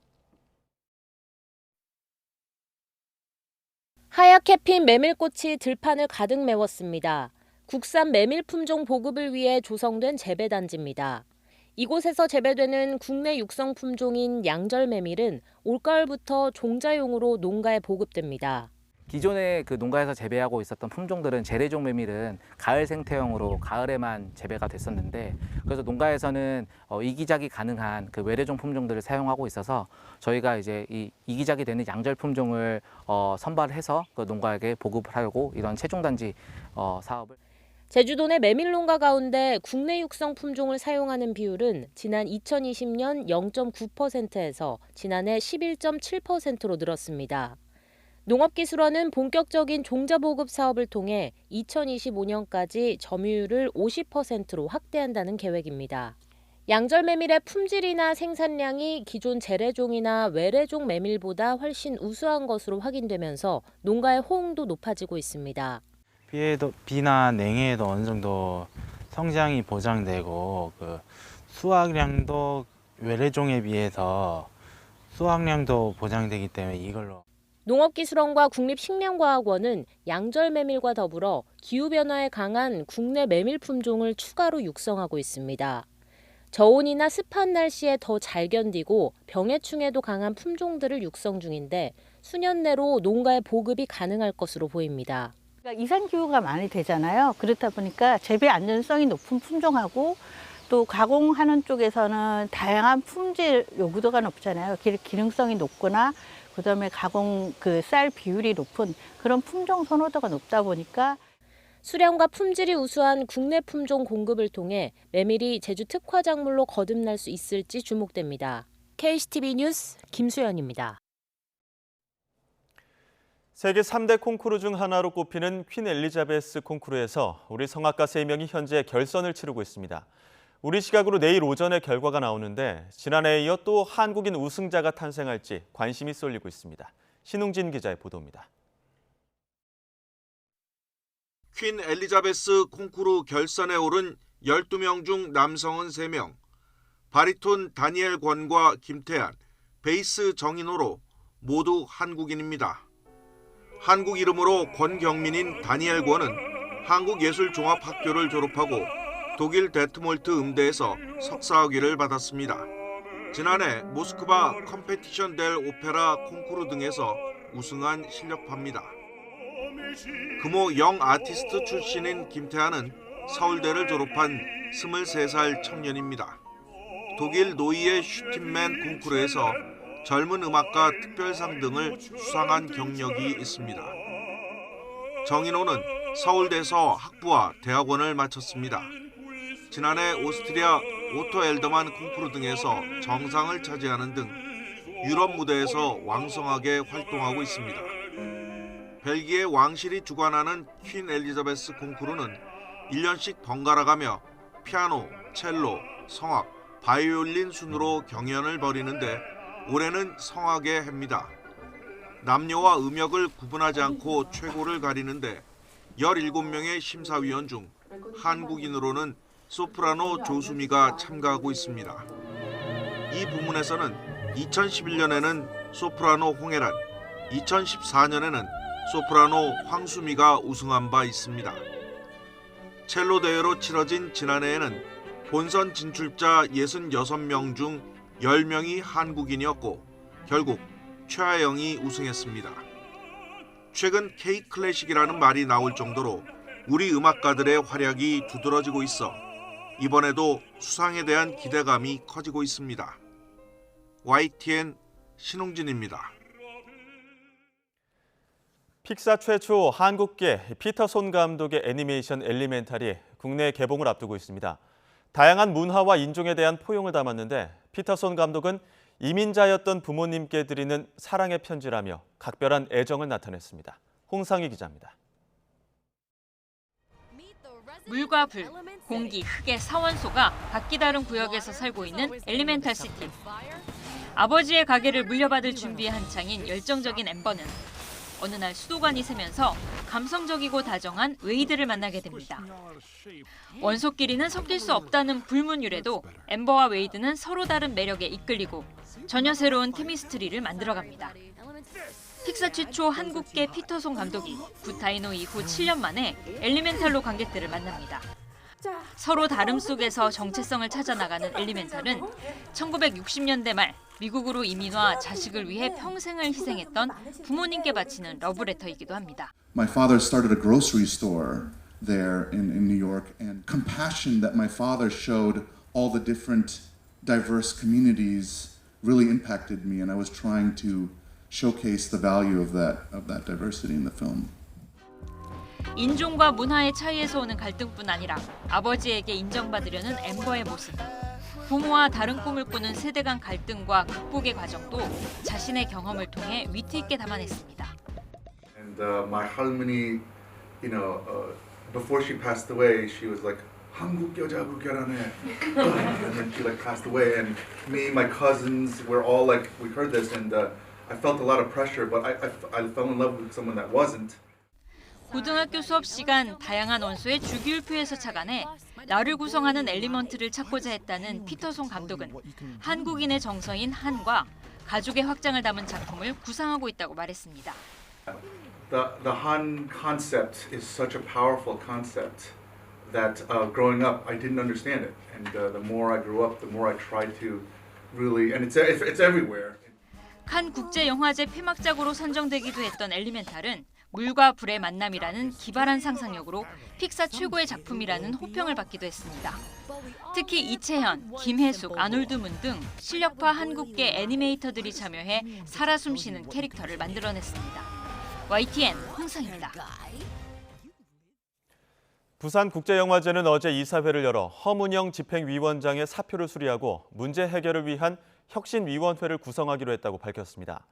하얗게 핀 메밀꽃이 들판을 가득 메웠습니다. 국산 메밀 품종 보급을 위해 조성된 재배단지입니다. 이곳에서 재배되는 국내 육성 품종인 양절 메밀은 올가을부터 종자용으로 농가에 보급됩니다. 기존에 그 농가에서 재배하고 있었던 품종들은 재래종 메밀은 가을 생태형으로 가을에만 재배가 됐었는데, 그래서 농가에서는 이기작이 가능한 그 외래종 품종들을 사용하고 있어서 저희가 이제 이 이기작이 되는 양절 품종을 선발해서 그 농가에게 보급을 하려고 이런 채종단지 사업을. 제주도 내 메밀 농가 가운데 국내 육성 품종을 사용하는 비율은 지난 2020년 0.9%에서 지난해 11.7%로 늘었습니다. 농업기술원은 본격적인 종자 보급 사업을 통해 2025년까지 점유율을 50%로 확대한다는 계획입니다. 양절 메밀의 품질이나 생산량이 기존 재래종이나 외래종 메밀보다 훨씬 우수한 것으로 확인되면서 농가의 호응도 높아지고 있습니다. 비나 냉해에도 어느 정도 성장이 보장되고 그 수확량도 외래종에 비해서 수확량도 보장되기 때문에 이걸로. 농업기술원과 국립식량과학원은 양절 메밀과 더불어 기후변화에 강한 국내 메밀 품종을 추가로 육성하고 있습니다. 저온이나 습한 날씨에 더 잘 견디고 병해충에도 강한 품종들을 육성 중인데 수년 내로 농가에 보급이 가능할 것으로 보입니다. 이산기후가 많이 되잖아요. 그렇다 보니까 재배 안전성이 높은 품종하고 또 가공하는 쪽에서는 다양한 품질 요구도가 높잖아요. 기능성이 높거나 그다음에 가공 쌀 비율이 높은 그런 품종 선호도가 높다 보니까 수량과 품질이 우수한 국내 품종 공급을 통해 메밀이 제주 특화 작물로 거듭날 수 있을지 주목됩니다. KCTV 뉴스 김수연입니다. 세계 3대 콩쿠르 중 하나로 꼽히는 퀸 엘리자베스 콩쿠르에서 우리 성악가 3명이 현재 결선을 치르고 있습니다. 우리 시각으로 내일 오전에 결과가 나오는데 지난해에 이어 또 한국인 우승자가 탄생할지 관심이 쏠리고 있습니다. 신웅진 기자의 보도입니다. 퀸 엘리자베스 콩쿠르 결선에 오른 12명 중 남성은 3명, 바리톤 다니엘 권과 김태한, 베이스 정인호로 모두 한국인입니다. 한국 이름으로 권경민인 다니엘 권은 한국예술종합학교를 졸업하고 독일 데트몰트 음대에서 석사학위를 받았습니다. 지난해 모스크바 컴페티션 델 오페라 콩쿠르 등에서 우승한 실력파입니다. 금호 영 아티스트 출신인 김태한은 서울대를 졸업한 23살 청년입니다. 독일 노이의 슈틴맨 콩쿠르에서 젊은 음악가 특별상 등을 수상한 경력이 있습니다. 정인호는 서울대에서 학부와 대학원을 마쳤습니다. 지난해 오스트리아 오토 엘더만 콩쿠르 등에서 정상을 차지하는 등 유럽 무대에서 왕성하게 활동하고 있습니다. 벨기에 왕실이 주관하는 퀸 엘리자베스 콩쿠르는 1년씩 번갈아가며 피아노, 첼로, 성악, 바이올린 순으로 경연을 벌이는데 올해는 성악의 해입니다. 남녀와 음역을 구분하지 않고 최고를 가리는데 17명의 심사위원 중 한국인으로는 소프라노 조수미가 참가하고 있습니다. 이 부문에서는 2011년에는 소프라노 홍혜란, 2014년에는 소프라노 황수미가 우승한 바 있습니다. 첼로 대회로 치러진 지난해에는 본선 진출자 66명 중 10명이 한국인이었고 결국 최하영이 우승했습니다. 최근 K-클래식이라는 말이 나올 정도로 우리 음악가들의 활약이 두드러지고 있어 이번에도 수상에 대한 기대감이 커지고 있습니다. YTN 신웅진입니다. 픽사 최초 한국계 피터손 감독의 애니메이션 엘리멘탈이 국내 개봉을 앞두고 있습니다. 다양한 문화와 인종에 대한 포용을 담았는데 피터손 감독은 이민자였던 부모님께 드리는 사랑의 편지라며 각별한 애정을 나타냈습니다. 홍상희 기자입니다. 물과 불, 공기, 흙의 사원소가 각기 다른 구역에서 살고 있는 엘리멘탈 시티. 아버지의 가게를 물려받을 준비에 한창인 열정적인 엠버는 어느 날 수도관이 새면서 감성적이고 다정한 웨이드를 만나게 됩니다. 원소끼리는 섞일 수 없다는 불문율에도 엠버와 웨이드는 서로 다른 매력에 이끌리고 전혀 새로운 케미스트리를 만들어갑니다. 픽사 최초 한국계 피터손 감독이 구타이노 이후 7년 만에 엘리멘탈로 관객들을 만납니다. 서로 다름 속에서 정체성을 찾아 나가는 엘리멘탈은 1960년대 말 미국으로 이민와 자식을 위해 평생을 희생했던 부모님께 바치는 러브레터이기도 합니다. My father started a grocery store there in New York, and compassion that my father showed all the different diverse communities really impacted me, and I was trying to showcase the value of that diversity in the film. 인종과 문화의 차이에서 오는 갈등뿐 아니라 아버지에게 인정받으려는 엠버의 모습. 부모와 다른 꿈을 꾸는 세대 간 갈등과 극복의 과정도 자신의 경험을 통해 위트 있게 담아냈습니다. And my 할머니, before she passed away, she was like, 한국 여자하고 결혼해. And then she passed away, and me, my cousins, we're all we heard this, and I felt a lot of pressure, but I fell in love with someone that wasn't. 고등학교 수업 시간 다양한 원소의 주기율표에서 착안해 나를 구성하는 엘리먼트를 찾고자 했다는 피터손 감독은 한국인의 정서인 한과 가족의 확장을 담은 작품을 구상하고 있다고 말했습니다. The Han concept is such a powerful concept that growing up I didn't understand it, and the more I grew up, the more I tried to really, and it's everywhere. 칸 국제영화제 폐막작으로 선정되기도 했던 엘리멘탈은 물과 불의 만남이라는 기발한 상상력으로 픽사 최고의 작품이라는 호평을 받기도 했습니다. 특히 이채현, 김혜숙, 아놀드 문 등 실력파 한국계 애니메이터들이 참여해 살아 숨쉬는 캐릭터를 만들어냈습니다. YTN 홍상입니다. 부산국제영화제는 어제 이사회를 열어 허문영 집행위원장의 사표를 수리하고 문제 해결을 위한 혁신위원회를 구성하기로 했다고 밝혔습니다.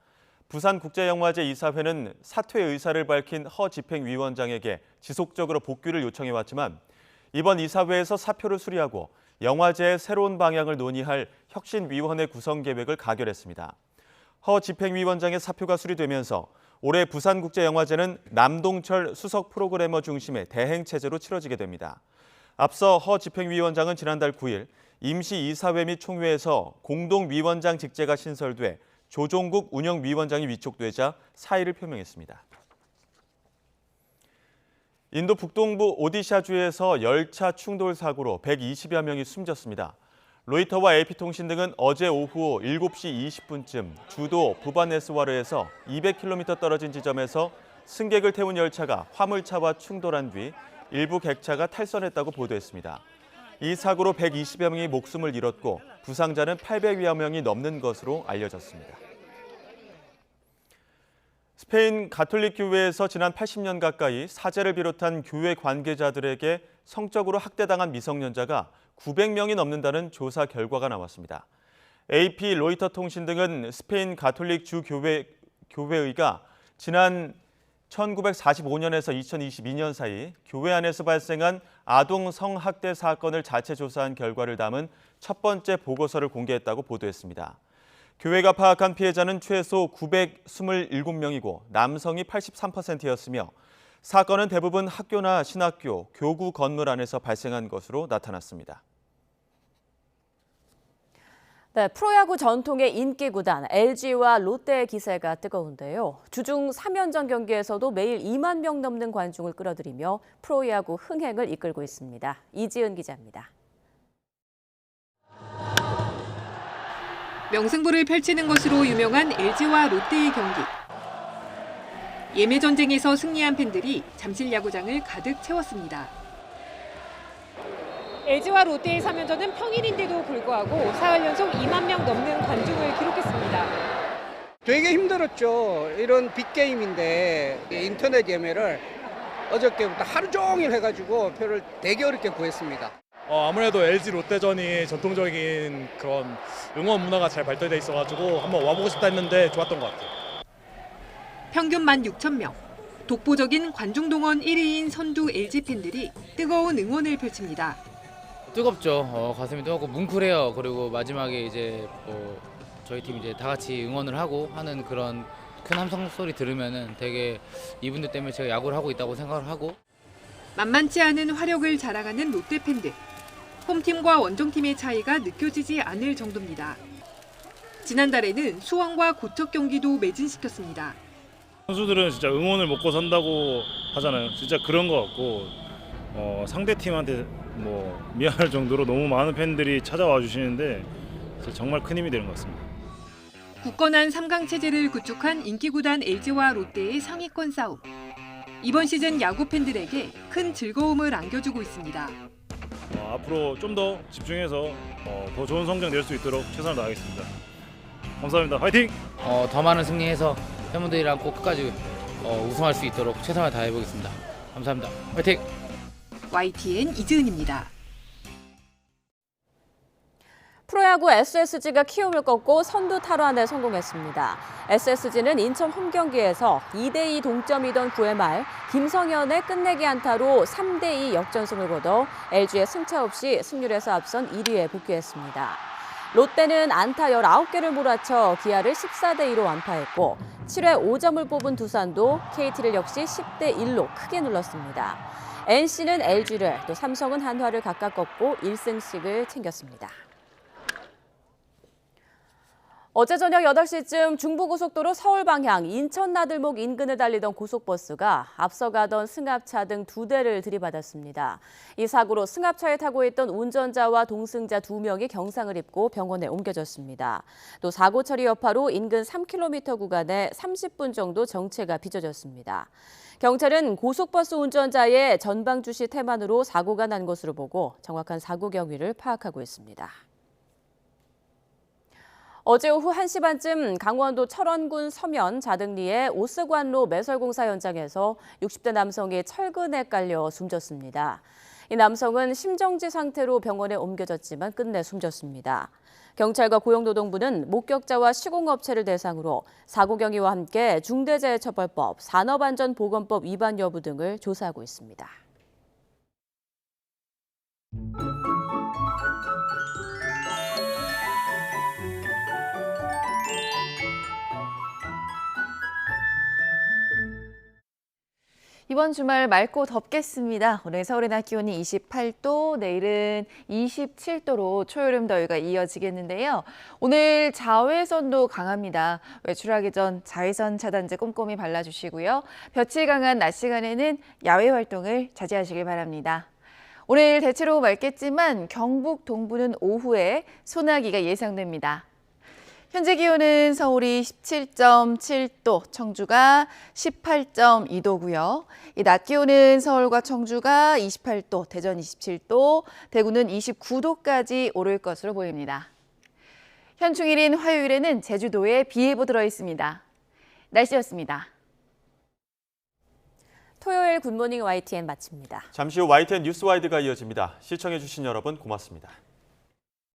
부산국제영화제 이사회는 사퇴 의사를 밝힌 허 집행위원장에게 지속적으로 복귀를 요청해왔지만 이번 이사회에서 사표를 수리하고 영화제의 새로운 방향을 논의할 혁신위원회 구성 계획을 가결했습니다. 허 집행위원장의 사표가 수리되면서 올해 부산국제영화제는 남동철 수석 프로그래머 중심의 대행체제로 치러지게 됩니다. 앞서 허 집행위원장은 지난달 9일 임시 이사회 및 총회에서 공동위원장 직제가 신설돼 조종국 운영위원장이 위촉되자 사의를 표명했습니다. 인도 북동부 오디샤주에서 열차 충돌 사고로 120여 명이 숨졌습니다. 로이터와 AP통신 등은 어제 오후 7시 20분쯤 주도 부바네스와르에서 200km 떨어진 지점에서 승객을 태운 열차가 화물차와 충돌한 뒤 일부 객차가 탈선했다고 보도했습니다. 이 사고로 120여 명이 목숨을 잃었고 부상자는 800여 명이 넘는 것으로 알려졌습니다. 스페인 가톨릭 교회에서 지난 80년 가까이 사제를 비롯한 교회 관계자들에게 성적으로 학대당한 미성년자가 900명이 넘는다는 조사 결과가 나왔습니다. AP, 로이터 통신 등은 스페인 가톨릭 주교회의가 지난 1945년에서 2022년 사이 교회 안에서 발생한 아동 성학대 사건을 자체 조사한 결과를 담은 첫 번째 보고서를 공개했다고 보도했습니다. 교회가 파악한 피해자는 최소 927명이고 남성이 83%였으며 사건은 대부분 학교나 신학교, 교구 건물 안에서 발생한 것으로 나타났습니다. 네, 프로야구 전통의 인기 구단 LG와 롯데의 기세가 뜨거운데요. 주중 3연전 경기에서도 매일 2만 명 넘는 관중을 끌어들이며 프로야구 흥행을 이끌고 있습니다. 이지은 기자입니다. 명승부를 펼치는 것으로 유명한 LG와 롯데의 경기. 예매 전쟁에서 승리한 팬들이 잠실 야구장을 가득 채웠습니다. LG와 롯데의 3연전은 평일인데도 불구하고 사흘 연속 2만 명 넘는 관중을 기록했습니다. 되게 힘들었죠. 이런 빅게임인데 인터넷 예매를 어저께부터 하루 종일 해가지고 표를 되게 어렵게 구했습니다. 아무래도 LG 롯데전이 전통적인 그런 응원 문화가 잘 발달돼 있어가지고 한번 와보고 싶다 했는데 좋았던 것 같아요. 평균 16,000명. 독보적인 관중 동원 1위인 선두 LG 팬들이 뜨거운 응원을 펼칩니다. 뜨겁죠. 가슴이 뜨겁고 뭉클해요. 그리고 마지막에 이제 저희 팀 이제 다 같이 응원을 하고 하는 그런 큰 함성 소리 들으면은 되게 이분들 때문에 제가 야구를 하고 있다고 생각을 하고. 만만치 않은 화력을 자랑하는 롯데 팬들. 홈팀과 원정팀의 차이가 느껴지지 않을 정도입니다. 지난달에는 수원과 고척 경기도 매진시켰습니다. 선수들은 진짜 응원을 먹고 산다고 하잖아요. 진짜 그런 것 같고 상대팀한테 미안할 정도로 너무 많은 팬들이 찾아와 주시는데 정말 큰 힘이 되는 것 같습니다. 굳건한 3강 체제를 구축한 인기 구단 LG와 롯데의 상위권 싸움. 이번 시즌 야구 팬들에게 큰 즐거움을 안겨주고 있습니다. 앞으로 좀 더 집중해서 더 좋은 성적 낼 수 있도록 최선을 다하겠습니다. 감사합니다. 화이팅! 더 많은 승리해서 팬분들이랑 꼭 끝까지 우승할 수 있도록 최선을 다해보겠습니다. 감사합니다. 화이팅! YTN 이지은입니다. 프로야구 SSG가 키움을 꺾고 선두 탈환에 성공했습니다. SSG는 인천 홈경기에서 2대2 동점이던 9회 말 김성현의 끝내기 안타로 3대2 역전승을 거둬 LG의 승차 없이 승률에서 앞선 1위에 복귀했습니다. 롯데는 안타 19개를 몰아쳐 기아를 14대2로 완파했고 7회 5점을 뽑은 두산도 KT를 역시 10대1로 크게 눌렀습니다. NC는 LG를 또 삼성은 한화를 각각 꺾고 1승씩을 챙겼습니다. 어제 저녁 8시쯤 중부고속도로 서울 방향 인천 나들목 인근을 달리던 고속버스가 앞서가던 승합차 등 2대를 들이받았습니다. 이 사고로 승합차에 타고 있던 운전자와 동승자 2명이 경상을 입고 병원에 옮겨졌습니다. 또 사고 처리 여파로 인근 3km 구간에 30분 정도 정체가 빚어졌습니다. 경찰은 고속버스 운전자의 전방주시 태만으로 사고가 난 것으로 보고 정확한 사고 경위를 파악하고 있습니다. 어제 오후 1시 반쯤 강원도 철원군 서면 자등리의 오스관로 매설공사 현장에서 60대 남성이 철근에 깔려 숨졌습니다. 이 남성은 심정지 상태로 병원에 옮겨졌지만 끝내 숨졌습니다. 경찰과 고용노동부는 목격자와 시공업체를 대상으로 사고 경위와 함께 중대재해처벌법, 산업안전보건법 위반 여부 등을 조사하고 있습니다. 이번 주말 맑고 덥겠습니다. 오늘 서울의 낮 기온이 28도, 내일은 27도로 초여름 더위가 이어지겠는데요. 오늘 자외선도 강합니다. 외출하기 전 자외선 차단제 꼼꼼히 발라주시고요. 볕이 강한 낮 시간에는 야외 활동을 자제하시길 바랍니다. 오늘 대체로 맑겠지만 경북 동부는 오후에 소나기가 예상됩니다. 현재 기온은 서울이 17.7도, 청주가 18.2도고요. 이 낮 기온은 서울과 청주가 28도, 대전 27도, 대구는 29도까지 오를 것으로 보입니다. 현충일인 화요일에는 제주도에 비 예보 들어 있습니다. 날씨였습니다. 토요일 굿모닝 YTN 마칩니다. 잠시 후 YTN 뉴스와이드가 이어집니다. 시청해주신 여러분 고맙습니다.